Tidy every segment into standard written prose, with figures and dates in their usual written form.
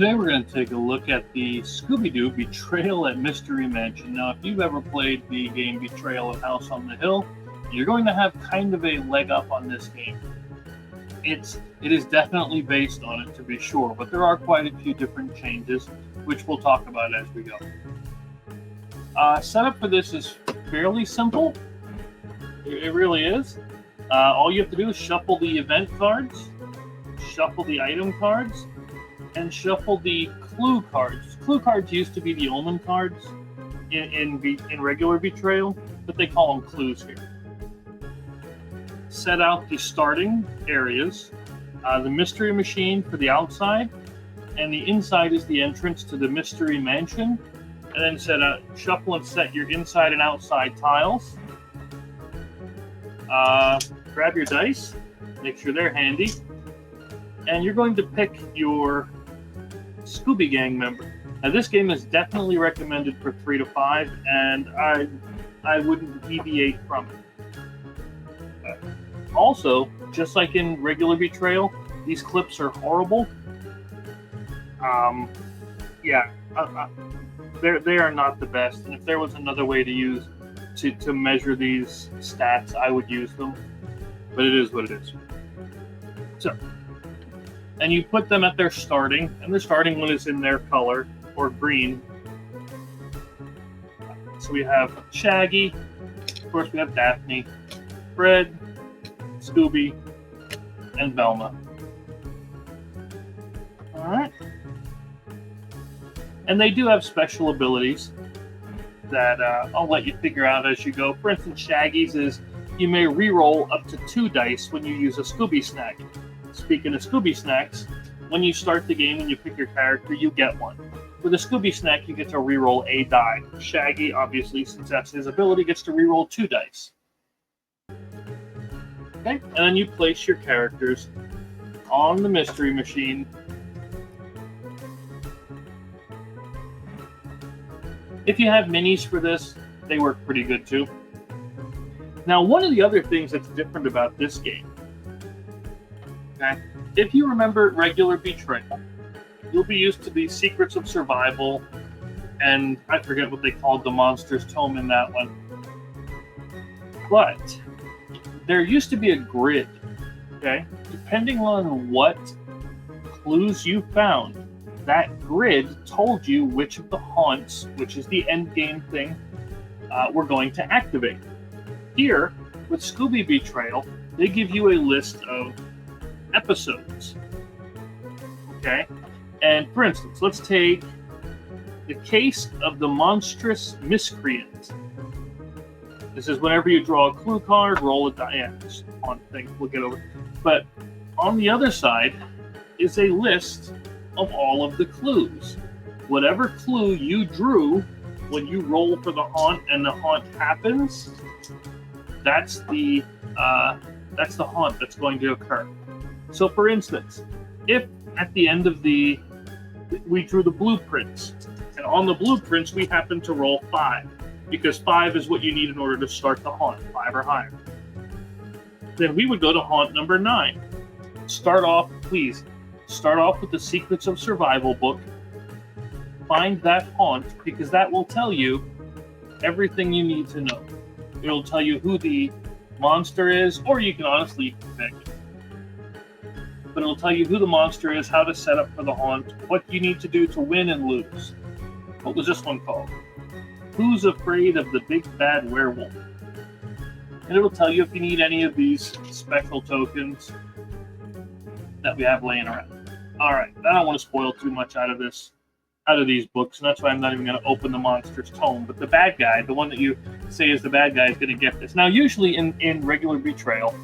Today we're going to take a look at the Scooby-Doo Betrayal at Mystery Mansion. Now, if you've ever played the game Betrayal at House on the Hill, you're going to have kind of a leg up on this game. It is definitely based on it, to be sure, but there are quite a few different changes, which we'll talk about as we go. Setup for this is fairly simple. It really is. All you have to do is shuffle the event cards, shuffle the item cards, and shuffle the clue cards. Clue cards used to be the omen cards in regular Betrayal, but they call them clues here. Set out the starting areas, the mystery machine for the outside, and the inside is the entrance to the mystery mansion. And then shuffle and set your inside and outside tiles. Grab your dice, make sure they're handy, and you're going to pick your Scooby Gang member. Now, this game is definitely recommended for 3 to 5, and I wouldn't deviate from it. Also, just like in regular Betrayal, these clips are horrible. They are not the best, and if there was another way to use to measure these stats, I would use them, but it is what it is. So, and you put them at their starting, and their starting one is in their color, or green. So we have Shaggy, of course we have Daphne, Fred, Scooby, and Velma. Alright. And they do have special abilities that I'll let you figure out as you go. For instance, Shaggy's is you may re-roll up to 2 dice when you use a Scooby snack. Speaking of Scooby snacks, when you start the game and you pick your character, you get one. With a Scooby snack, you get to re-roll a die. Shaggy, obviously, since that's his ability, gets to re-roll 2 dice. Okay, and then you place your characters on the mystery machine. If you have minis for this, they work pretty good too. Now, one of the other things that's different about this game, okay, if you remember regular Betrayal, you'll be used to the Secrets of Survival, and I forget what they called the Monster's Tome in that one. But there used to be a grid, okay? Depending on what clues you found, that grid told you which of the haunts, which is the end game thing, we're going to activate. Here, with Scooby Betrayal, they give you a list of episodes. Okay? And for instance, let's take the case of the monstrous miscreant. This is whenever you draw a clue card, roll a die. Yeah, just one thing, we'll get over it. But on the other side is a list of all of the clues. Whatever clue you drew when you roll for the haunt and the haunt happens, that's the haunt that's going to occur. So, for instance, if at the end of we drew the blueprints, and on the blueprints we happen to roll 5, because 5 is what you need in order to start the haunt, 5 or higher. Then we would go to haunt number 9. Start off with the Secrets of Survival book. Find that haunt, because that will tell you everything you need to know. It'll tell you who the monster is, or you can honestly pick it. But it'll tell you who the monster is, how to set up for the haunt, what you need to do to win and lose. What was this one called? Who's Afraid of the Big Bad Werewolf? And it'll tell you if you need any of these special tokens that we have laying around. Alright, I don't want to spoil too much out of these books, and that's why I'm not even going to open the Monster's Tome. But the bad guy, the one that you say is the bad guy, is going to get this. Now, usually in regular Betrayal,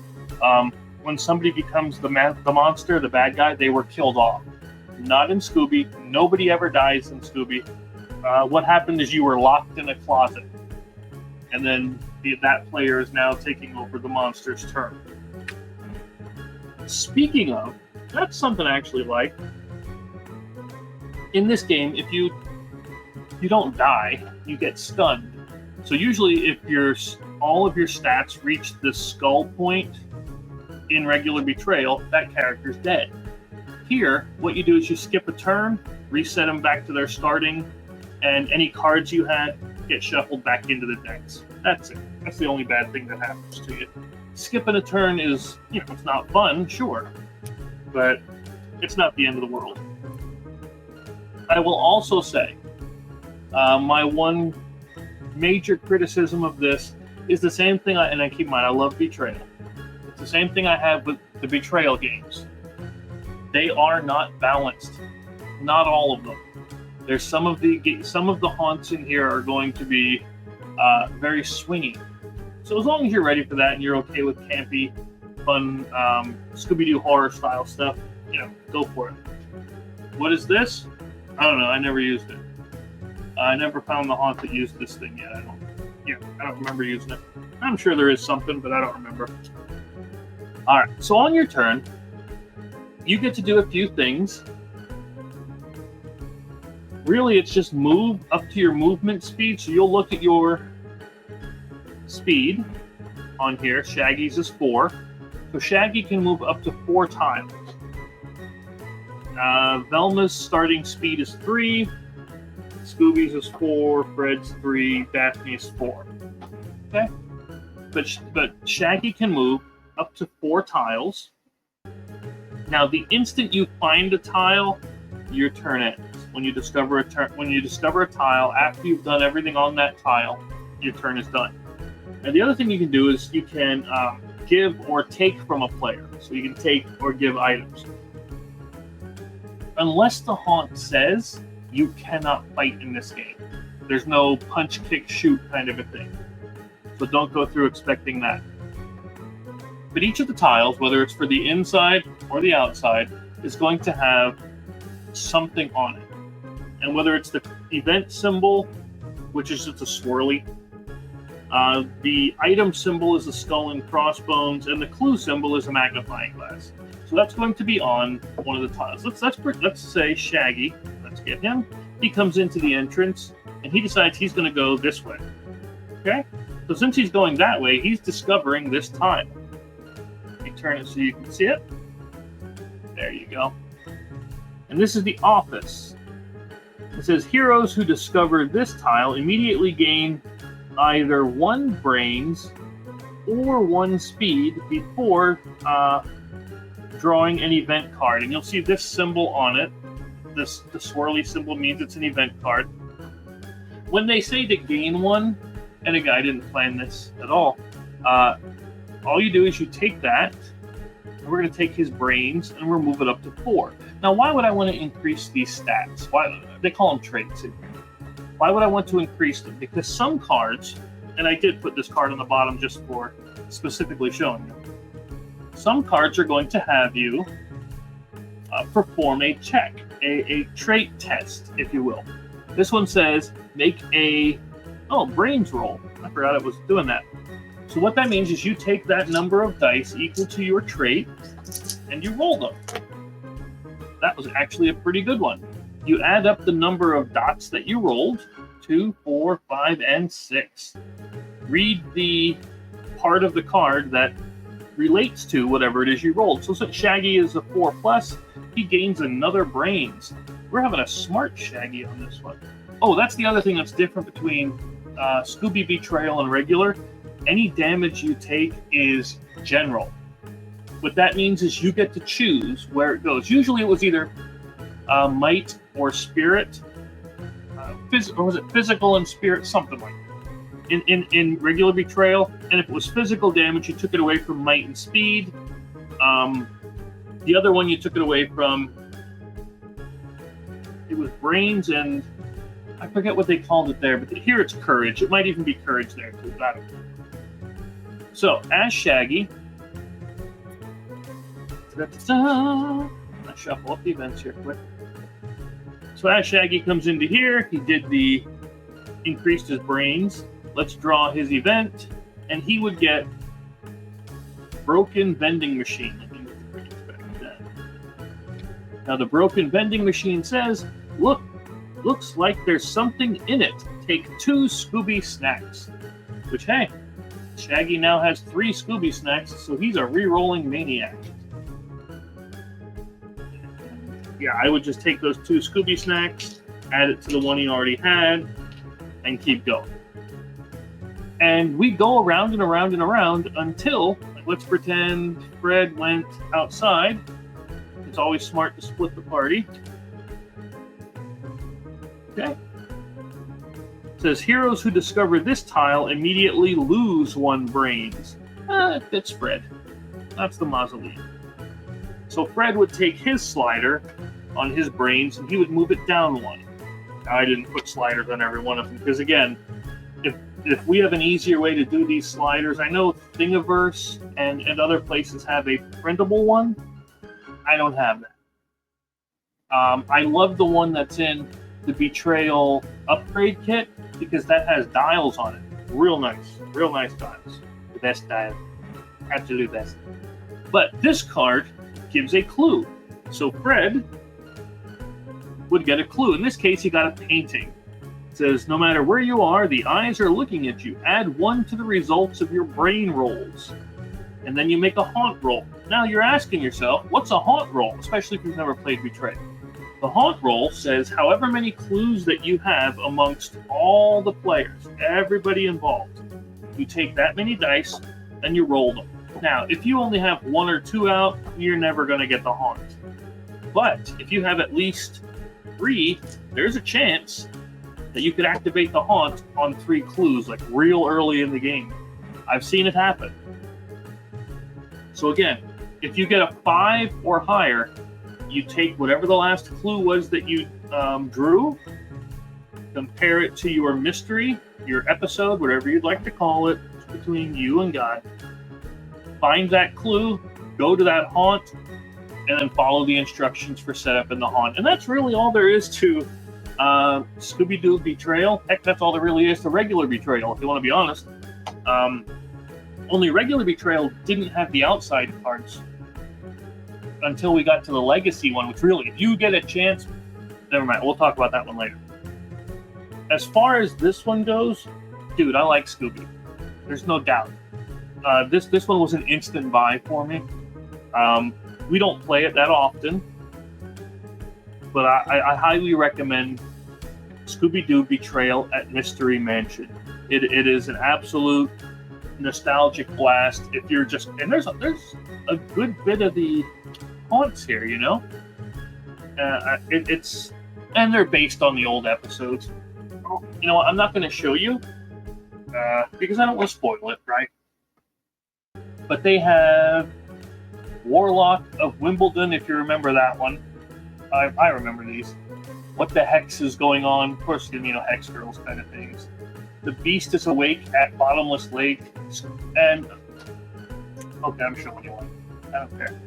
when somebody becomes the monster, the bad guy, they were killed off. Not in Scooby. Nobody ever dies in Scooby. What happened is you were locked in a closet, and then that player is now taking over the monster's turn. Speaking of, that's something I actually like. In this game, if you don't die, you get stunned. So usually if all of your stats reach the skull point in regular Betrayal, that character's dead. Here, what you do is you skip a turn, reset them back to their starting, and any cards you had get shuffled back into the decks. That's it. That's the only bad thing that happens to you. Skipping a turn is, it's not fun, sure, but it's not the end of the world. I will also say, my one major criticism of this is the same thing, and I keep in mind, I love Betrayal. It's the same thing I have with the Betrayal games. They are not balanced. Not all of them. There's some of the haunts in here are going to be very swingy. So as long as you're ready for that and you're okay with campy, fun, Scooby-Doo horror style stuff, go for it. What is this? I don't know. I never used it. I never found the haunt that used this thing yet. I don't remember using it. I'm sure there is something, but I don't remember. All right. So on your turn, you get to do a few things. Really, it's just move up to your movement speed. So you'll look at your speed on here. Shaggy's is 4. So Shaggy can move up to 4 tiles. Velma's starting speed is 3. Scooby's is 4. Fred's 3. Daphne's 4. Okay? But Shaggy can move up to 4 tiles. Now, the instant you find a tile, your turn ends. When you discover a tile, after you've done everything on that tile, your turn is done. And the other thing you can do is you can give or take from a player. So you can take or give items. Unless the haunt says you cannot fight in this game. There's no punch, kick, shoot kind of a thing. So don't go through expecting that. But each of the tiles, whether it's for the inside or the outside, is going to have something on it. And whether it's the event symbol, which is just a swirly, the item symbol is a skull and crossbones, and the clue symbol is a magnifying glass. So that's going to be on one of the tiles. Let's say Shaggy. Let's get him. He comes into the entrance, and he decides he's going to go this way. Okay? So since he's going that way, he's discovering this tile. Let me turn it so you can see it. There you go. And this is the office. It says, heroes who discover this tile immediately gain either 1 brains or 1 speed before drawing an event card. And you'll see this symbol on it. The swirly symbol means it's an event card. When they say to gain 1, and again, I didn't plan this at all you do is you take that, and we're going to take his brains, and we'll move it up to 4. Now, why would I want to increase these stats? Why they call them traits. Why would I want to increase them? Because some cards, and I did put this card on the bottom just for specifically showing you, some cards are going to have you perform a check, a trait test, if you will. This one says, make a brains roll. I forgot it was doing that. So what that means is you take that number of dice equal to your trait, and you roll them. That was actually a pretty good one. You add up the number of dots that you rolled, 2, 4, 5, and 6. Read the part of the card that relates to whatever it is you rolled. So since Shaggy is a 4+, he gains another brains. We're having a smart Shaggy on this one. Oh, that's the other thing that's different between Scooby Betrayal and regular. Any damage you take is general. What that means is you get to choose where it goes. Usually it was either might or spirit, or was it physical and spirit, something like that. In regular Betrayal, and if it was physical damage, you took it away from might and speed. The other one you took it away from, it was brains and I forget what they called it there, but here it's courage. It might even be courage there too. I don't know. So as Shaggy, let's shuffle up the events here quick. So as Shaggy comes into here, he did increased his brains. Let's draw his event, and he would get broken vending machine. Now the broken vending machine says, looks like there's something in it. Take 2 Scooby snacks. Which, hey, Shaggy now has 3 Scooby snacks, so he's a re-rolling maniac. yeah, I would just take those 2 Scooby snacks, add it to the one you already had, and keep going. And we go around and around and around until, like, let's pretend Fred went outside. It's always smart to split the party. Okay. It says heroes who discover this tile immediately lose 1 brains. It fits Fred. That's the mausoleum. So Fred would take his slider on his brains and he would move it down 1. Now, I didn't put sliders on every one of them because, again, if we have an easier way to do these sliders, I know Thingiverse and other places have a printable one. I don't have that. I love the one that's in the Betrayal upgrade kit because that has dials on it. Real nice dials. The best dial. Absolute best. But this card gives a clue. So Fred would get a clue. In this case, he got a painting. It says, no matter where you are, the eyes are looking at you. Add 1 to the results of your brain rolls. And then you make a haunt roll. Now you're asking yourself, what's a haunt roll? Especially if you've never played Betrayal. The haunt roll says however many clues that you have amongst all the players, everybody involved. You take that many dice and you roll them. Now, if you only have 1 or 2 out, you're never going to get the haunt. But if you have at least 3, there's a chance that you could activate the haunt on 3 clues, like real early in the game. I've seen it happen. So again, if you get a 5 or higher, you take whatever the last clue was that you drew, compare it to your mystery, your episode, whatever you'd like to call it, between you and God. Find that clue, go to that haunt, and then follow the instructions for setup in the haunt. And that's really all there is to Scooby-Doo Betrayal. Heck, that's all there really is to regular Betrayal, if you want to be honest. Only regular Betrayal didn't have the outside cards until we got to the Legacy one, which really, if you get a chance, never mind, we'll talk about that one later. As far as this one goes, dude, I like Scooby. There's no doubt. This one was an instant buy for me. We don't play it that often, but I highly recommend Scooby-Doo Betrayal at Mystery Mansion. It is an absolute nostalgic blast. If you're just, and there's a good bit of the haunts here, you know. It's and they're based on the old episodes. You know what? I'm not going to show you because I don't want to spoil it, right? But they have Warlock of Wimbledon, if you remember that one. I remember these. What the hex is going on? Of course, you know, Hex Girls kind of things. The Beast is Awake at Bottomless Lake. And, okay, I'm showing you one. I don't care.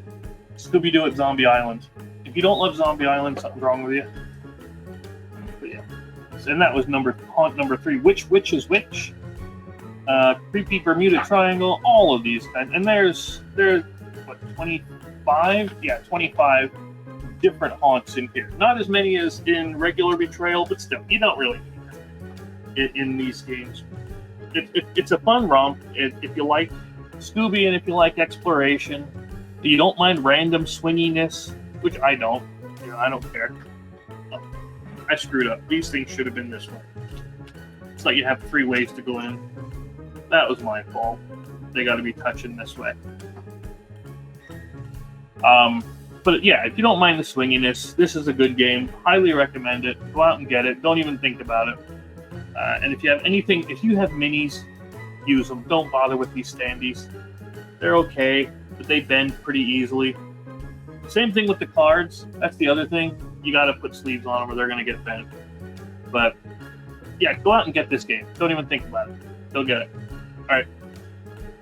Scooby-Doo at Zombie Island. If you don't love Zombie Island, something's wrong with you. But yeah. And that was haunt number 3. Which is which? Creepy Bermuda Triangle, all of these. And there's what, 25? Yeah, 25 different haunts in here. Not as many as in regular Betrayal, but still, you don't really need it in these games. It's a fun romp if you like Scooby and if you like exploration. You don't mind random swinginess, which I don't. You know, I don't care. I screwed up. These things should have been this way. It's like you have 3 ways to go in. That was my fault. They got to be touching this way. But yeah, if you don't mind the swinginess, this is a good game. Highly recommend it. Go out and get it. Don't even think about it. And if you have minis, use them. Don't bother with these standees. They're okay, but they bend pretty easily. Same thing with the cards. That's the other thing. You got to put sleeves on them or they're going to get bent. But yeah, go out and get this game. Don't even think about it. Go get it. All right.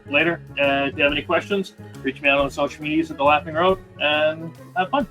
Later. If you have any questions, reach me out on the social medias at The Laughing Road and have fun.